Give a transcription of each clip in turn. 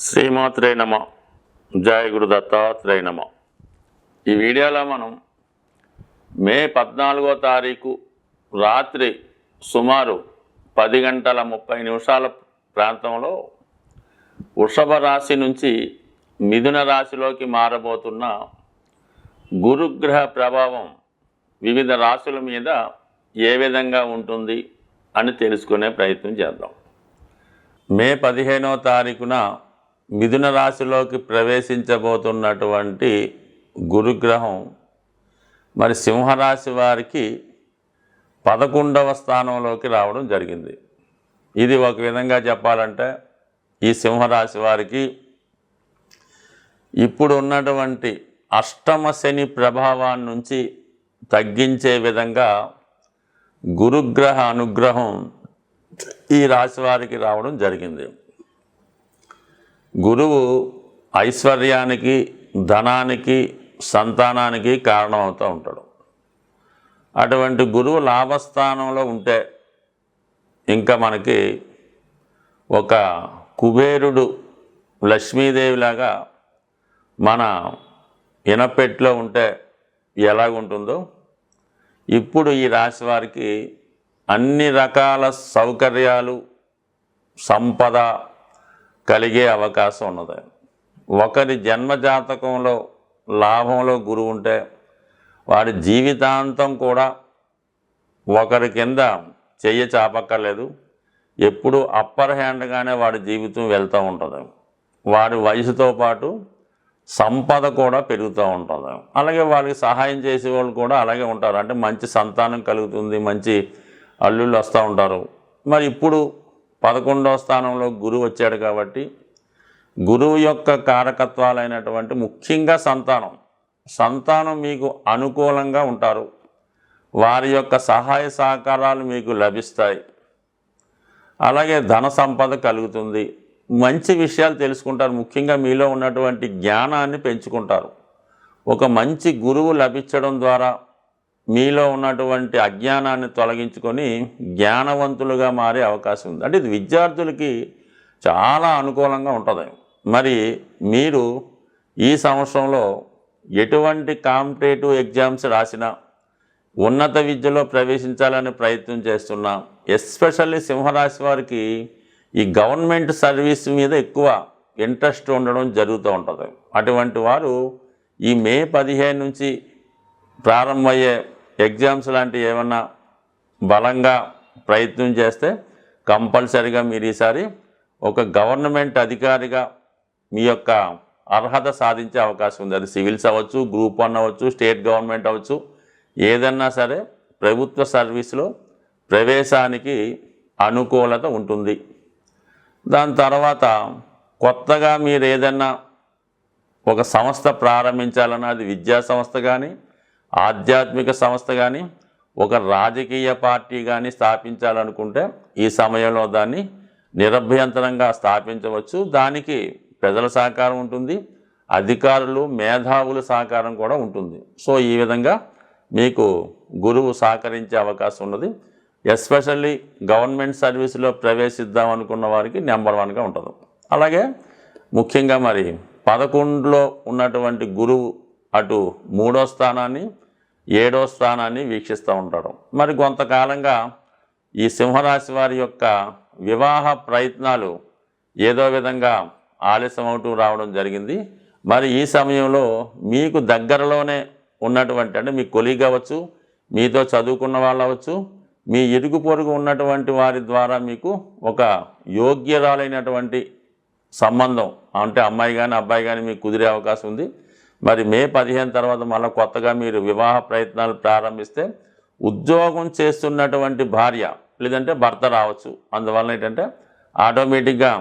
శ్రీమాత్రే నమ. జయ గురు దత్తాత్రేయ నమ. ఈ వీడియోలో మనం మే 14వ తారీఖు రాత్రి సుమారు 10 గంటల 30 నిమిషాల ప్రాంతంలో వృషభ రాశి నుంచి మిథున రాశిలోకి మారబోతున్న గురుగ్రహ ప్రభావం వివిధ రాశుల మీద ఏ విధంగా ఉంటుంది అని తెలుసుకునే ప్రయత్నం చేద్దాం. మే 15వ తారీఖున మిథున రాశిలోకి ప్రవేశించబోతున్నటువంటి గురుగ్రహం మరి సింహరాశి వారికి 11వ స్థానంలోకి రావడం జరిగింది. ఇది ఒక విధంగా చెప్పాలంటే ఈ సింహరాశి వారికి ఇప్పుడు ఉన్నటువంటి అష్టమ శని ప్రభావాన్ని నుంచి తగ్గించే విధంగా గురుగ్రహ అనుగ్రహం ఈ రాశి వారికి రావడం జరిగింది. గురువు ఐశ్వర్యానికి, ధనానికి, సంతానానికి కారణం అవుతూ ఉంటాడు. అటువంటి గురువు లాభస్థానంలో ఉంటే ఇంకా మనకి ఒక కుబేరుడు లక్ష్మీదేవిలాగా మన ఇనపెట్లో ఉంటే ఎలాగుంటుందో ఇప్పుడు ఈ రాశి వారికి అన్ని రకాల సౌకర్యాలు, సంపద కలిగే అవకాశం ఉన్నది. ఒకరి జన్మజాతకంలో లాభంలో గురువు ఉంటే వాడి జీవితాంతం కూడా ఒకరి కింద చెయ్యి చాపక్కర్లేదు. ఎప్పుడు అప్పర్ హ్యాండ్గానే వాడి జీవితం వెళ్తూ ఉంటుంది. వాడి వయసుతో పాటు సంపద కూడా పెరుగుతూ ఉంటుంది. అలాగే వాళ్ళకి సహాయం చేసే వాళ్ళు కూడా అలాగే ఉంటారు. అంటే మంచి సంతానం కలుగుతుంది, మంచి అల్లుళ్ళు వస్తూ ఉంటారు. మరి ఇప్పుడు 11వ స్థానంలో గురువు వచ్చాడు కాబట్టి గురువు యొక్క కారకత్వాలైనటువంటి ముఖ్యంగా సంతానం మీకు అనుకూలంగా ఉంటారు. వారి యొక్క సహాయ సహకారాలు మీకు లభిస్తాయి. అలాగే ధన సంపద కలుగుతుంది. మంచి విషయాలు తెలుసుకుంటారు. ముఖ్యంగా మీలో ఉన్నటువంటి జ్ఞానాన్ని పెంచుకుంటారు. ఒక మంచి గురువు లభించడం ద్వారా మీలో ఉన్నటువంటి అజ్ఞానాన్ని తొలగించుకొని జ్ఞానవంతులుగా మారే అవకాశం ఉంది. అంటే ఇది విద్యార్థులకి చాలా అనుకూలంగా ఉంటుంది. మరి మీరు ఈ సంవత్సరంలో ఎటువంటి కాంపిటేటివ్ ఎగ్జామ్స్ రాసినా, ఉన్నత విద్యలో ప్రవేశించాలని ప్రయత్నం చేస్తున్నా, ఎస్పెషల్లీ సింహరాశి వారికి ఈ గవర్నమెంట్ సర్వీస్ మీద ఎక్కువ ఇంట్రెస్ట్ ఉండడం జరుగుతూ ఉంటుంది. అటువంటి వారు ఈ మే 15 నుంచి ప్రారంభమయ్యే ఎగ్జామ్స్ లాంటివి ఏమన్నా బలంగా ప్రయత్నం చేస్తే కంపల్సరీగా మీరు ఈసారి ఒక గవర్నమెంట్ అధికారిగా మీ యొక్క అర్హత సాధించే అవకాశం ఉంది. అది సివిల్స్ అవ్వచ్చు, గ్రూప్ 1 అవ్వచ్చు, స్టేట్ గవర్నమెంట్ అవ్వచ్చు, ఏదన్నా సరే ప్రభుత్వ సర్వీస్లో ప్రవేశానికి అనుకూలత ఉంటుంది. దాని తర్వాత కొత్తగా మీరు ఏదన్నా ఒక సంస్థ ప్రారంభించాలన్నా, అది విద్యా సంస్థ కానీ, ఆధ్యాత్మిక సంస్థ కానీ, ఒక రాజకీయ పార్టీ కానీ స్థాపించాలనుకుంటే ఈ సమయంలో దాన్ని నిరభ్యంతరంగా స్థాపించవచ్చు. దానికి ప్రజల సహకారం ఉంటుంది, అధికారులు, మేధావుల సహకారం కూడా ఉంటుంది. సో ఈ విధంగా మీకు గురువు సహకరించే అవకాశం ఉన్నది. ఎస్పెషల్లీ గవర్నమెంట్ సర్వీసులో ప్రవేశిద్దాం అనుకున్న వారికి నెంబర్ 1గా ఉంటుంది. అలాగే ముఖ్యంగా మరి 11లో ఉన్నటువంటి గురువు అటు 3వ స్థానాన్ని, 7వ స్థానాన్ని వీక్షిస్తూ ఉంటాడు. మరి కొంతకాలంగా ఈ సింహరాశి వారి యొక్క వివాహ ప్రయత్నాలు ఏదో విధంగా ఆలస్యం అవుతూ రావడం జరిగింది. మరి ఈ సమయంలో మీకు దగ్గరలోనే ఉన్నటువంటి, అంటే మీ కొలీగ్ అవ్వచ్చు, మీతో చదువుకున్న వాళ్ళు అవ్వచ్చు, మీ ఇరుగు పొరుగు ఉన్నటువంటి వారి ద్వారా మీకు ఒక యోగ్యరాలైనటువంటి సంబంధం, అంటే అమ్మాయి కానీ అబ్బాయి కానీ మీకు కుదిరే అవకాశం ఉంది. మరి మే 15 తర్వాత మళ్ళీ కొత్తగా మీరు వివాహ ప్రయత్నాలు ప్రారంభిస్తే ఉద్యోగం చేస్తున్నటువంటి భార్య లేదంటే భర్త రావచ్చు. అందువల్ల ఏంటంటే ఆటోమేటిక్గా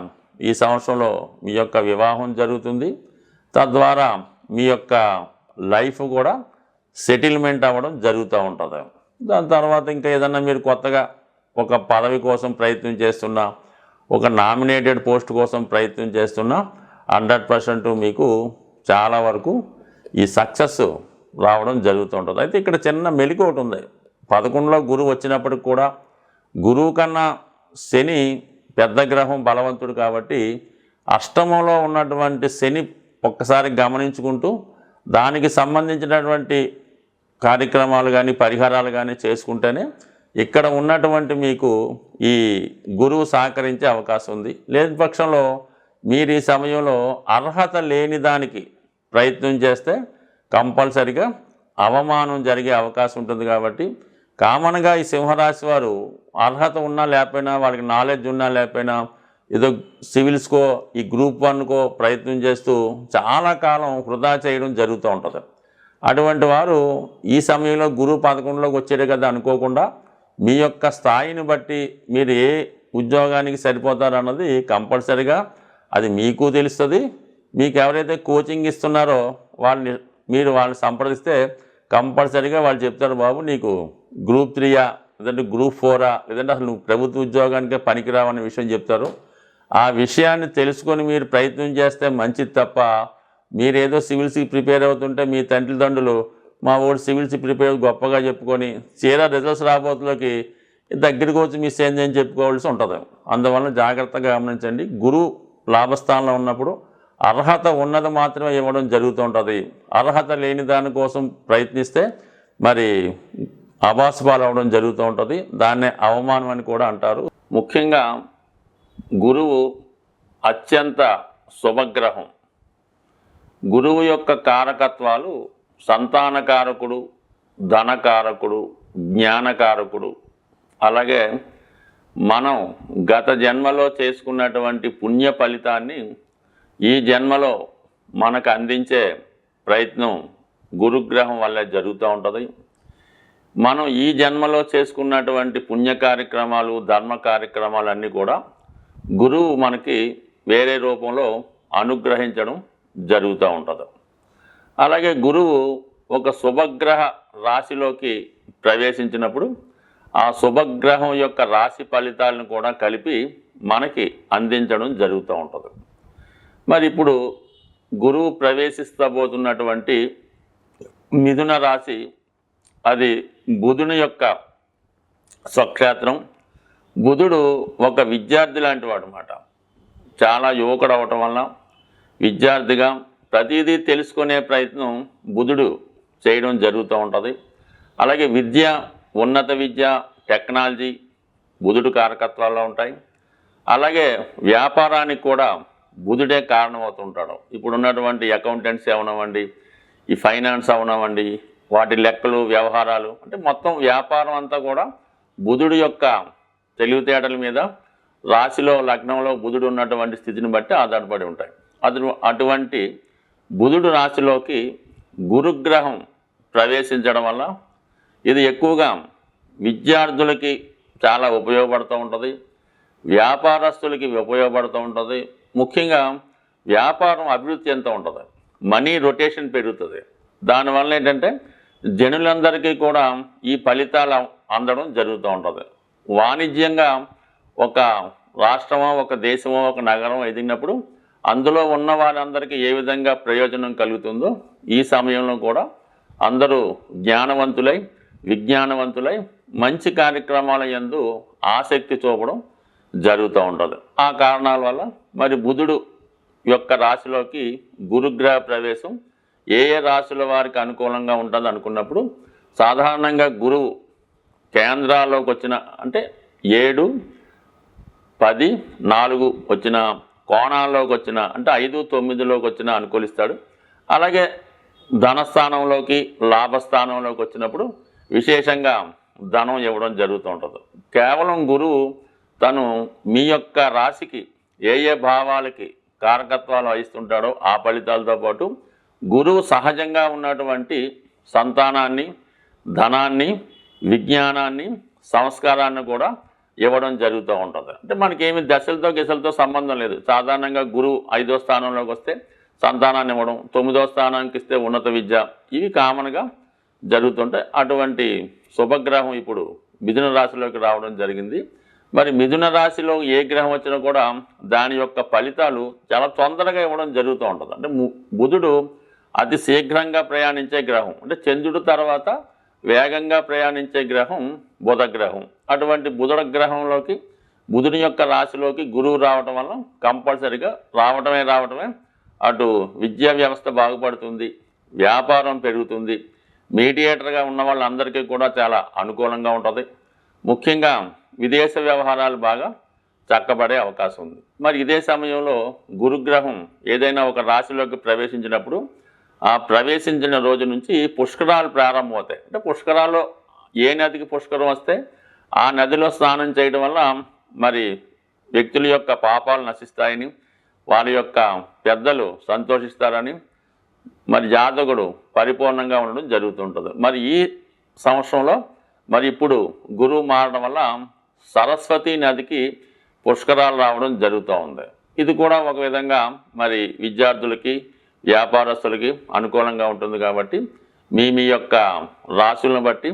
ఈ సంవత్సరంలో మీ యొక్క వివాహం జరుగుతుంది. తద్వారా మీ యొక్క లైఫ్ కూడా సెటిల్మెంట్ అవ్వడం జరుగుతూ ఉంటుంది. దాని తర్వాత ఇంకా ఏదన్నా మీరు కొత్తగా ఒక పదవి కోసం ప్రయత్నం చేస్తున్నా, ఒక నామినేటెడ్ పోస్ట్ కోసం ప్రయత్నం చేస్తున్నా 100% మీకు చాలా వరకు ఈ సక్సెస్ రావడం జరుగుతూ ఉంటుంది. అయితే ఇక్కడ చిన్న మెలిక ఒకటి ఉంది. 11లో గురువు వచ్చినప్పటికి కూడా గురువు కన్నా శని పెద్ద గ్రహం బలవంతుడు కాబట్టి అష్టమంలో ఉన్నటువంటి శని ఒక్కసారి గమనించుకుంటూ దానికి సంబంధించినటువంటి కార్యక్రమాలు కానీ పరిహారాలు కానీ చేసుకుంటేనే ఇక్కడ ఉన్నటువంటి మీకు ఈ గురువు సహకరించే అవకాశం ఉంది. లేని పక్షంలో మీరు ఈ సమయంలో అర్హత లేని దానికి ప్రయత్నం చేస్తే కంపల్సరిగా అవమానం జరిగే అవకాశం ఉంటుంది. కాబట్టి కామన్గా ఈ సింహరాశి వారు అర్హత ఉన్నా లేకపోయినా, వాళ్ళకి నాలెడ్జ్ ఉన్నా లేకపోయినా, ఏదో సివిల్స్కో ఈ గ్రూప్ 1కో ప్రయత్నం చేస్తూ చాలా కాలం వృధా చేయడం జరుగుతూ ఉంటుంది. అటువంటి వారు ఈ సమయంలో గురువు 11లోకి వచ్చాడు కదా అనుకోకుండా మీ యొక్క స్థాయిని బట్టి మీరు ఏ ఉద్యోగానికి సరిపోతారు అన్నది కంపల్సరిగా అది మీకు తెలుస్తుంది. మీకు ఎవరైతే కోచింగ్ ఇస్తున్నారో వాళ్ళని సంప్రదిస్తే కంపల్సరిగా వాళ్ళు చెప్తారు, బాబు నీకు గ్రూప్ 3 లేదంటే గ్రూప్ 4 లేదంటే అసలు నువ్వు ప్రభుత్వ ఉద్యోగానికే పనికిరావనే విషయం చెప్తారు. ఆ విషయాన్ని తెలుసుకొని మీరు ప్రయత్నం చేస్తే మంచిది తప్ప మీరేదో సివిల్స్కి ప్రిపేర్ అవుతుంటే మీ తండ్రులు మా ఊరు సివిల్స్కి ప్రిపేర్ గొప్పగా చెప్పుకొని తీరా రిజల్ట్స్ రాబోతులోకి దగ్గరికి వచ్చి మీ సేంద్యం చెప్పుకోవాల్సి ఉంటుంది. అందువల్ల జాగ్రత్తగా గమనించండి. గురువు లాభస్థానంలో ఉన్నప్పుడు అర్హత ఉన్నది మాత్రమే ఇవ్వడం జరుగుతూ ఉంటుంది. అర్హత లేని దానికోసం ప్రయత్నిస్తే మరి అభాసుపాలు అవ్వడం జరుగుతూ ఉంటుంది. దాన్నే అవమానం అని కూడా అంటారు. ముఖ్యంగా గురువు అత్యంత శుభగ్రహం. గురువు యొక్క కారకత్వాలు సంతానకారకుడు, ధనకారకుడు, జ్ఞానకారకుడు. అలాగే మనం గత జన్మలో చేసుకున్నటువంటి పుణ్య ఫలితాన్ని ఈ జన్మలో మనకు అందించే ప్రయత్నం గురుగ్రహం వల్లే జరుగుతూ ఉంటుంది. మనం ఈ జన్మలో చేసుకున్నటువంటి పుణ్య కార్యక్రమాలు, ధర్మ కార్యక్రమాలు అన్నీ కూడా గురువు మనకి వేరే రూపంలో అనుగ్రహించడం జరుగుతూ ఉంటుంది. అలాగే గురువు ఒక శుభగ్రహ రాశిలోకి ప్రవేశించినప్పుడు ఆ శుభగ్రహం యొక్క రాశి ఫలితాలను కూడా కలిపి మనకి అందించడం జరుగుతూ ఉంటుంది. మరి ఇప్పుడు గురువు ప్రవేశిస్తబోతున్నటువంటి మిథున రాశి అది బుధుని యొక్క స్వక్షేత్రం. బుధుడు ఒక విద్యార్థి లాంటి వాడు అన్నమాట. చాలా యువకుడు అవటం వలన విద్యార్థిగా ప్రతిదీ తెలుసుకునే ప్రయత్నం బుధుడు చేయడం జరుగుతూ ఉంటుంది. అలాగే విద్య, ఉన్నత విద్య, టెక్నాలజీ బుధుడు కారకత్వాల్లో ఉంటాయి. అలాగే వ్యాపారానికి కూడా బుధుడే కారణమవుతుంటాడు. ఇప్పుడు ఉన్నటువంటి అకౌంటెంట్స్ అవనవ్వండి, ఈ ఫైనాన్స్ అవనవ్వండి, వాటి లెక్కలు, వ్యవహారాలు అంటే మొత్తం వ్యాపారం అంతా కూడా బుధుడు యొక్క తెలివితేటల మీద రాశిలో, లగ్నంలో బుధుడు ఉన్నటువంటి స్థితిని బట్టి ఆధారపడి ఉంటాయి. అటువంటి బుధుడు రాశిలోకి గురుగ్రహం ప్రవేశించడం వల్ల ఇది ఎక్కువగా విద్యార్థులకి చాలా ఉపయోగపడుతూ ఉంటుంది, వ్యాపారస్తులకి ఉపయోగపడుతూ ఉంటుంది. ముఖ్యంగా వ్యాపారం అభివృద్ధి ఎంత ఉంటుంది, మనీ రొటేషన్ పెరుగుతుంది. దానివల్ల ఏంటంటే జనులందరికీ కూడా ఈ ఫలితాలు అందడం జరుగుతూ ఉంటుంది. వాణిజ్యంగా ఒక రాష్ట్రమో, ఒక దేశమో, ఒక నగరం ఎదిగినప్పుడు అందులో ఉన్న వారందరికీ ఏ విధంగా ప్రయోజనం కలుగుతుందో ఈ సమయంలో కూడా అందరూ జ్ఞానవంతులై, విజ్ఞానవంతులై మంచి కార్యక్రమాల యందు ఆసక్తి చూపడం జరుగుతూ ఉంటుంది. ఆ కారణాల వల్ల మరి బుధుడు యొక్క రాశిలోకి గురుగ్రహ ప్రవేశం ఏ ఏ రాశుల వారికి అనుకూలంగా ఉంటుంది అనుకున్నప్పుడు సాధారణంగా గురువు కేంద్రాల్లోకి వచ్చిన అంటే 7, 10, 4 వచ్చిన కోణాల్లోకి వచ్చిన అంటే 5, 9లోకి వచ్చిన అనుకూలిస్తాడు. అలాగే ధనస్థానంలోకి, లాభస్థానంలోకి వచ్చినప్పుడు విశేషంగా ధనం ఇవ్వడం జరుగుతూ ఉంటుంది. కేవలం గురువు తను మీ యొక్క రాశికి ఏ ఏ భావాలకి కారకత్వాలు వహిస్తుంటాడో ఆ ఫలితాలతో పాటు గురువు సహజంగా ఉన్నటువంటి సంతానాన్ని, ధనాన్ని, విజ్ఞానాన్ని, సంస్కారాన్ని కూడా ఇవ్వడం జరుగుతూ ఉంటుంది. అంటే మనకేమి దశలతో గిశలతో సంబంధం లేదు. సాధారణంగా గురువు 5వ స్థానంలోకి వస్తే సంతానాన్ని ఇవ్వడం, 9వ స్థానానికి ఇస్తే ఉన్నత విద్య, ఇవి కామన్గా జరుగుతుంటాయి. అటువంటి శుభగ్రహం ఇప్పుడు మిథున రాశిలోకి రావడం జరిగింది. మరి మిథున రాశిలో ఏ గ్రహం వచ్చినా కూడా దాని యొక్క ఫలితాలు చాలా తొందరగా ఇవ్వడం జరుగుతూ ఉంటుంది. అంటే బుధుడు అతి శీఘ్రంగా ప్రయాణించే గ్రహం. అంటే చంద్రుడి తర్వాత వేగంగా ప్రయాణించే గ్రహం బుధ గ్రహం. అటువంటి బుధ గ్రహంలోకి బుధుని యొక్క రాశిలోకి గురువు రావటం వల్ల కంపల్సరిగా రావటమే అటు విద్యా వ్యవస్థ బాగుపడుతుంది, వ్యాపారం పెరుగుతుంది, మీడియేటర్గా ఉన్న వాళ్ళందరికీ కూడా చాలా అనుకూలంగా ఉంటుంది. ముఖ్యంగా విదేశ వ్యవహారాలు బాగా చక్కబడే అవకాశం ఉంది. మరి ఇదే సమయంలో గురుగ్రహం ఏదైనా ఒక రాశిలోకి ప్రవేశించినప్పుడు ఆ ప్రవేశించిన రోజు నుంచి పుష్కరాలు ప్రారంభమవుతాయి. అంటే పుష్కరాల్లో ఏ నదికి పుష్కరం వస్తే ఆ నదిలో స్నానం చేయడం వల్ల మరి వ్యక్తుల యొక్క పాపాలు నశిస్తాయని, వారి యొక్క పెద్దలు సంతోషిస్తారని, మరి జాతకుడు పరిపూర్ణంగా ఉండడం జరుగుతుంటుంది. మరి ఈ సంవత్సరంలో మరి ఇప్పుడు గురువు మారడం వల్ల సరస్వతి నదికి పుష్కరాలు రావడం జరుగుతూ ఉంది. ఇది కూడా ఒక విధంగా మరి విద్యార్థులకి, వ్యాపారస్తులకి అనుకూలంగా ఉంటుంది. కాబట్టి మీ యొక్క రాశులను బట్టి,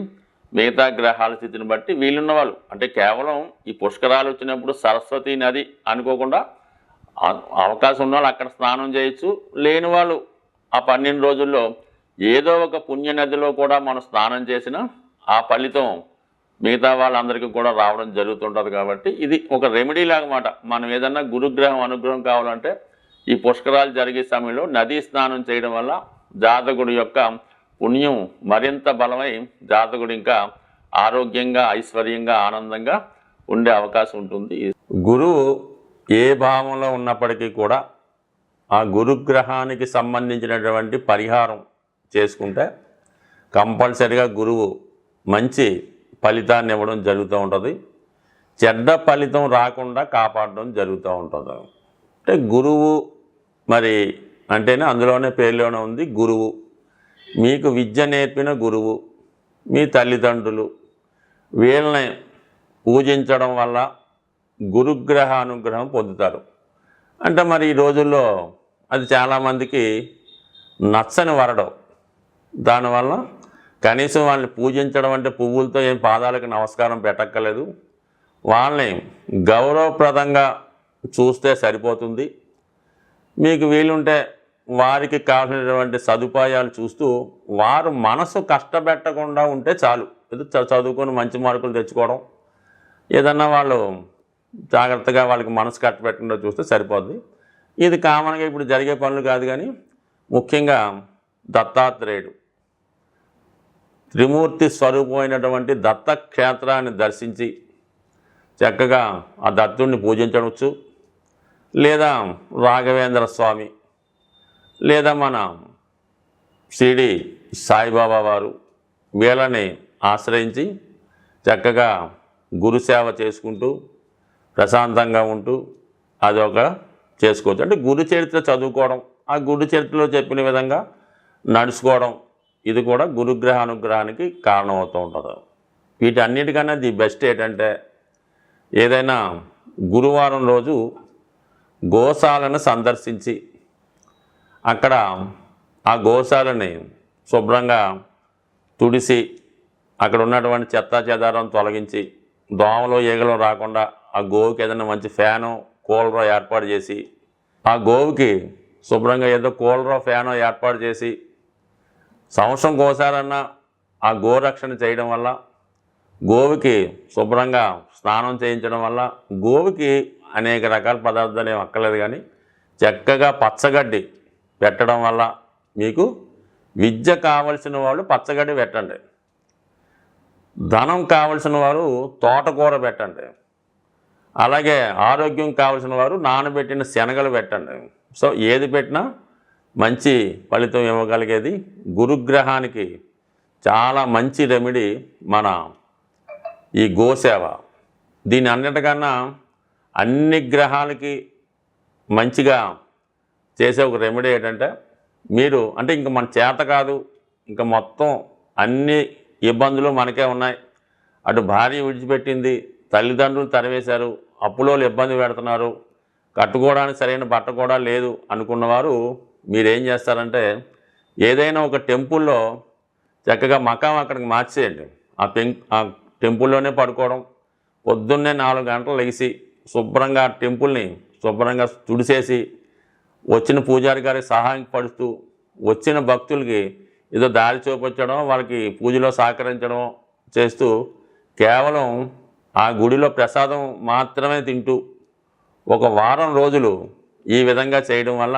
మిగతా గ్రహాల స్థితిని బట్టి వీళ్ళున్న వాళ్ళు అంటే కేవలం ఈ పుష్కరాలు వచ్చినప్పుడు సరస్వతి నది అనుకోకుండా అవకాశం ఉన్న వాళ్ళు అక్కడ స్నానం చేయొచ్చు. లేని వాళ్ళు ఆ 12 రోజుల్లో ఏదో ఒక పుణ్య నదిలో కూడా మనం స్నానం చేసినా ఆ ఫలితం మిగతా వాళ్ళందరికీ కూడా రావడం జరుగుతుంటుంది. కాబట్టి ఇది ఒక రెమెడీ లాగమాట. మనం ఏదన్నా గురుగ్రహం అనుగ్రహం కావాలంటే ఈ పుష్కరాలు జరిగే సమయంలో నదీ స్నానం చేయడం వల్ల జాతకుడి యొక్క పుణ్యం మరింత బలమై జాతకుడు ఇంకా ఆరోగ్యంగా, ఐశ్వర్యంగా, ఆనందంగా ఉండే అవకాశం ఉంటుంది. గురువు ఏ భావంలో ఉన్నప్పటికీ కూడా ఆ గురుగ్రహానికి సంబంధించినటువంటి పరిహారం చేసుకుంటే కంపల్సరిగా గురువు మంచి ఫలితాన్ని ఇవ్వడం జరుగుతూ ఉంటుంది. చెడ్డ ఫలితం రాకుండా కాపాడడం జరుగుతూ ఉంటుంది. అంటే గురువు మరి అంటేనే అందులోనే పేరులోనే ఉంది గురువు. మీకు విద్య నేర్పిన గురువు, మీ తల్లిదండ్రులు, వీళ్ళని పూజించడం వల్ల గురుగ్రహ అనుగ్రహం పొందుతారు. అంటే మరి ఈ రోజుల్లో అది చాలామందికి నచ్చని వరడం. దానివల్ల కనీసం వాళ్ళని పూజించడం అంటే పువ్వులతో ఏం పాదాలకు నమస్కారం పెట్టక్కర్లేదు, వాళ్ళని గౌరవప్రదంగా చూస్తే సరిపోతుంది. మీకు వీలుంటే వారికి కావాల్సినటువంటి సదుపాయాలు చూస్తూ వారు మనసు కష్టపెట్టకుండా ఉంటే చాలు. ఏదో చదువుకొని మంచి మార్కులు తెచ్చుకోవడం, ఏదన్నా వాళ్ళు జాగ్రత్తగా వాళ్ళకి మనసు కట్టబెట్టకుండా చూస్తే సరిపోద్ది. ఇది కామన్గా ఇప్పుడు జరిగే పనులు కాదు. కానీ ముఖ్యంగా దత్తాత్రేయుడు త్రిమూర్తి స్వరూపమైనటువంటి దత్తక్షేత్రాన్ని దర్శించి చక్కగా ఆ దత్తుడిని పూజించవచ్చు. లేదా రాఘవేంద్ర స్వామి, లేదా మన షిరిడి సాయిబాబా వారు, వీళ్ళని ఆశ్రయించి చక్కగా గురుసేవ చేసుకుంటూ ప్రశాంతంగా ఉంటూ అదొక చేసుకోవచ్చు. అంటే గురు చరిత్ర చదువుకోవడం, ఆ గురు చరిత్రలో చెప్పిన విధంగా నడుచుకోవడం, ఇది కూడా గురుగ్రహ అనుగ్రహానికి కారణమవుతూ ఉంటుంది. వీటన్నిటికన్నా ది బెస్ట్ ఏంటంటే ఏదైనా గురువారం రోజు గోశాలను సందర్శించి అక్కడ ఆ గోశాలని శుభ్రంగా తుడిసి అక్కడ ఉన్నటువంటి చెత్తా చెదారం తొలగించి దోమలు ఈగలు రాకుండా ఆ గోవుకి ఏదైనా మంచి ఫ్యాను, కూలరో ఏర్పాటు చేసి ఆ గోవుకి శుభ్రంగా ఏదో కూలరో ఫ్యానో ఏర్పాటు చేసి సంవత్సరం కోసారన్నా ఆ గోరక్షణ చేయడం వల్ల, గోవుకి శుభ్రంగా స్నానం చేయించడం వల్ల, గోవుకి అనేక రకాల పదార్థాలు ఏమి అక్కర్లేదు కానీ చక్కగా పచ్చగడ్డి పెట్టడం వల్ల మీకు విద్య కావలసిన వాళ్ళు పచ్చగడ్డి పెట్టండి, ధనం కావలసిన వారు తోటకూర పెట్టండి, అలాగే ఆరోగ్యం కావలసిన వారు నానబెట్టిన శనగలు పెట్టండి. సో ఏది పెట్టినా మంచి ఫలితం ఇవ్వగలిగేది గురుగ్రహానికి చాలా మంచి రెమెడీ మన ఈ గోసేవ. దీని అన్నిటికన్నా అన్ని గ్రహాలకి మంచిగా చేసే ఒక రెమెడీ ఏంటంటే మీరు అంటే ఇంక మన చేత కాదు, ఇంకా మొత్తం అన్ని ఇబ్బందులు మనకే ఉన్నాయి, అటు భార్య విడిచిపెట్టింది, తల్లిదండ్రులు తరివేశారు, అప్పులోళ్ళు ఇబ్బంది పెడుతున్నారు, కట్టుకోవడానికి సరైన బట్ట కూడా లేదు అనుకున్నవారు మీరేం చేస్తారంటే ఏదైనా ఒక టెంపుల్లో చక్కగా మకాం అక్కడికి మార్చేయండి. ఆ టెంపుల్లోనే పడుకోవడం, పొద్దున్నే 4 గంటలు లెగిసి శుభ్రంగా టెంపుల్ని శుభ్రంగా తుడిసేసి వచ్చిన పూజారి గారికి సహాయం పడుతూ వచ్చిన భక్తులకి ఏదో దారి చూపించడం, వాళ్ళకి పూజలో సహకరించడం చేస్తూ కేవలం ఆ గుడిలో ప్రసాదం మాత్రమే తింటూ ఒక వారం రోజులు ఈ విధంగా చేయడం వల్ల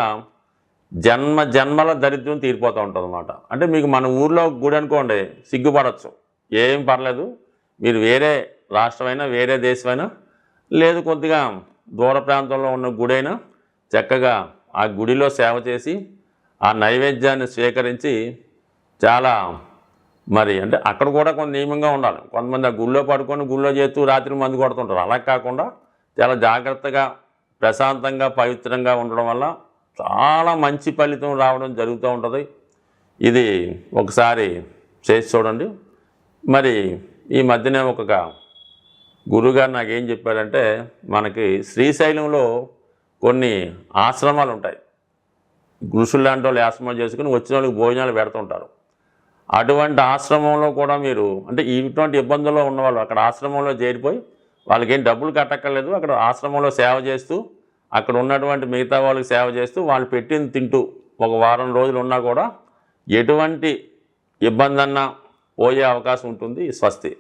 జన్మ జన్మల దరిద్రం తీరిపోతూ ఉంటుంది అన్నమాట. అంటే మీకు మన ఊర్లో గుడి అనుకోండి, సిగ్గుపడవచ్చు, ఏం పర్లేదు, మీరు వేరే రాష్ట్రమైనా వేరే దేశమైనా లేదు కొద్దిగా దూర ప్రాంతంలో ఉన్న గుడైనా చక్కగా ఆ గుడిలో సేవ చేసి ఆ నైవేద్యాన్ని స్వీకరించి చాలా మరి అంటే అక్కడ కూడా కొంత నియమంగా ఉండాలి. కొంతమంది ఆ గుళ్ళో పడుకొని గుళ్ళో చేస్తూ రాత్రి మందు కొడుతుంటారు. అలా కాకుండా చాలా జాగ్రత్తగా ప్రశాంతంగా పవిత్రంగా ఉండడం వల్ల చాలా మంచి ఫలితం రావడం జరుగుతూ ఉంటుంది. ఇది ఒకసారి చేసి చూడండి. మరి ఈ మధ్యనే ఒక గురువుగారు నాకేం చెప్పారంటే, మనకి శ్రీశైలంలో కొన్ని ఆశ్రమాలు ఉంటాయి. ఋషులు లాంటి వాళ్ళు ఆశ్రమాలు చేసుకుని వచ్చిన వాళ్ళకి భోజనాలు పెడుతుంటారు. అటువంటి ఆశ్రమంలో కూడా మీరు అంటే ఇటువంటి ఇబ్బందుల్లో ఉన్నవాళ్ళు అక్కడ ఆశ్రమంలో చేరిపోయి వాళ్ళకేం డబ్బులు కట్టక్కర్లేదు, అక్కడ ఆశ్రమంలో సేవ చేస్తూ అక్కడ ఉన్నటువంటి మిగతా వాళ్ళకి సేవ చేస్తూ వాళ్ళు పెట్టింది తింటూ ఒక వారం రోజులు ఉన్నా కూడా ఎటువంటి ఇబ్బంది అన్నా పోయే అవకాశం ఉంటుంది. స్వస్తి.